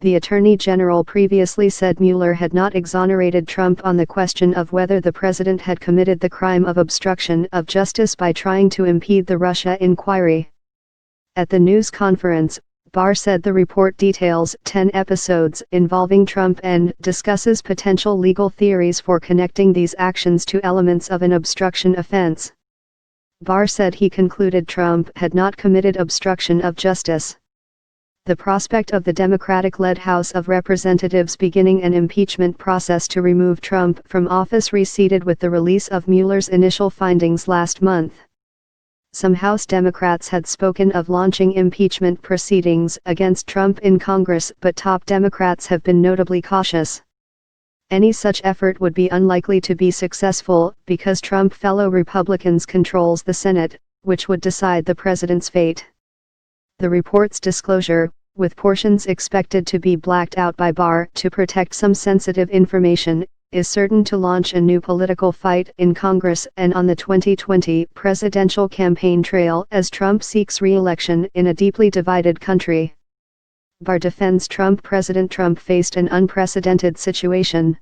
The Attorney General previously said Mueller had not exonerated Trump on the question of whether the president had committed the crime of obstruction of justice by trying to impede the Russia inquiry. At the news conference, Barr said the report details 10 episodes involving Trump and discusses potential legal theories for connecting these actions to elements of an obstruction offense. Barr said he concluded Trump had not committed obstruction of justice. The prospect of the Democratic-led House of Representatives beginning an impeachment process to remove Trump from office receded with the release of Mueller's initial findings last month. Some House Democrats had spoken of launching impeachment proceedings against Trump in Congress, but top Democrats have been notably cautious. Any such effort would be unlikely to be successful because Trump fellow Republicans controls the Senate, which would decide the president's fate. The report's disclosure, with portions expected to be blacked out by Barr to protect some sensitive information, is certain to launch a new political fight in Congress and on the 2020 presidential campaign trail as Trump seeks re-election in a deeply divided country. Barr defends Trump. President Trump faced an unprecedented situation.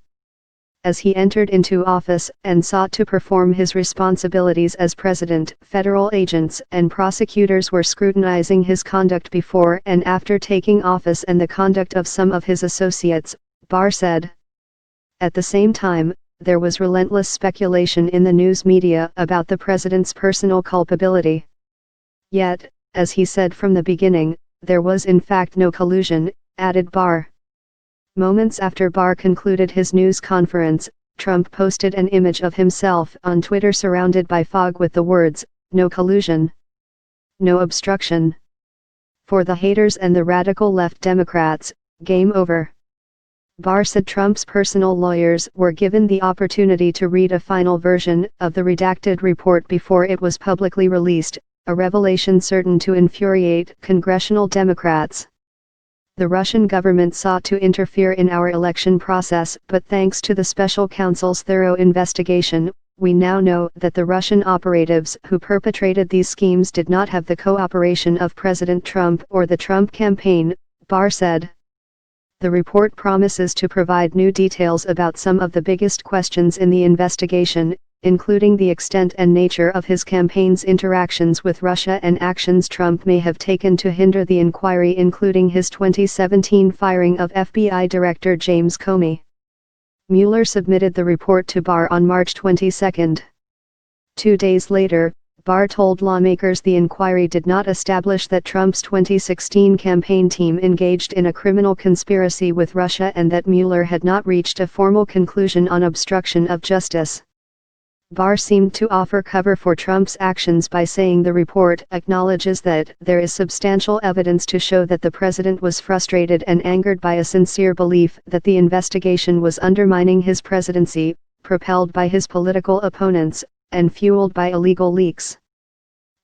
As he entered into office and sought to perform his responsibilities as president, federal agents and prosecutors were scrutinizing his conduct before and after taking office and the conduct of some of his associates, Barr said. At the same time, there was relentless speculation in the news media about the president's personal culpability. Yet, as he said from the beginning, there was in fact no collusion, added Barr. Moments after Barr concluded his news conference, Trump posted an image of himself on Twitter surrounded by fog with the words, "No collusion. No obstruction." For the haters and the radical left Democrats, game over. Barr said Trump's personal lawyers were given the opportunity to read a final version of the redacted report before it was publicly released, a revelation certain to infuriate congressional Democrats. The Russian government sought to interfere in our election process, but thanks to the special counsel's thorough investigation, we now know that the Russian operatives who perpetrated these schemes did not have the cooperation of President Trump or the Trump campaign, Barr said. The report promises to provide new details about some of the biggest questions in the investigation, including the extent and nature of his campaign's interactions with Russia and actions Trump may have taken to hinder the inquiry, including his 2017 firing of FBI Director James Comey. Mueller submitted the report to Barr on March 22. 2 days later, Barr told lawmakers the inquiry did not establish that Trump's 2016 campaign team engaged in a criminal conspiracy with Russia and that Mueller had not reached a formal conclusion on obstruction of justice. Barr seemed to offer cover for Trump's actions by saying the report acknowledges that there is substantial evidence to show that the president was frustrated and angered by a sincere belief that the investigation was undermining his presidency, propelled by his political opponents, and fueled by illegal leaks.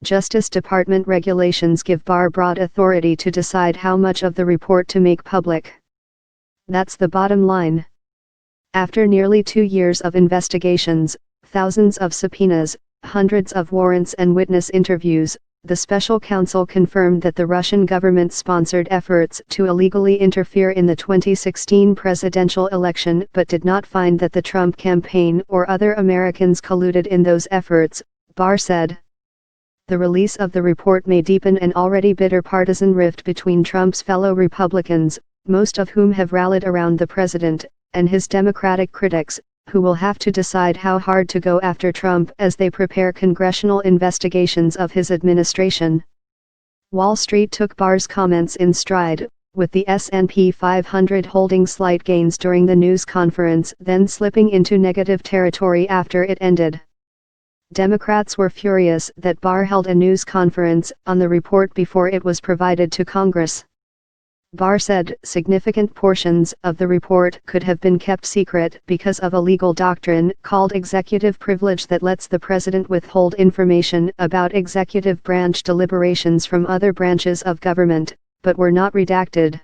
Justice Department regulations give Barr broad authority to decide how much of the report to make public. That's the bottom line. After nearly 2 years of investigations, thousands of subpoenas, hundreds of warrants and witness interviews, the special counsel confirmed that the Russian government sponsored efforts to illegally interfere in the 2016 presidential election but did not find that the Trump campaign or other Americans colluded in those efforts, Barr said. The release of the report may deepen an already bitter partisan rift between Trump's fellow Republicans, most of whom have rallied around the president, and his Democratic critics, who will have to decide how hard to go after Trump as they prepare congressional investigations of his administration. Wall Street took Barr's comments in stride, with the S&P 500 holding slight gains during the news conference, then slipping into negative territory after it ended. Democrats were furious that Barr held a news conference on the report before it was provided to Congress. Barr said significant portions of the report could have been kept secret because of a legal doctrine called executive privilege that lets the president withhold information about executive branch deliberations from other branches of government, but were not redacted.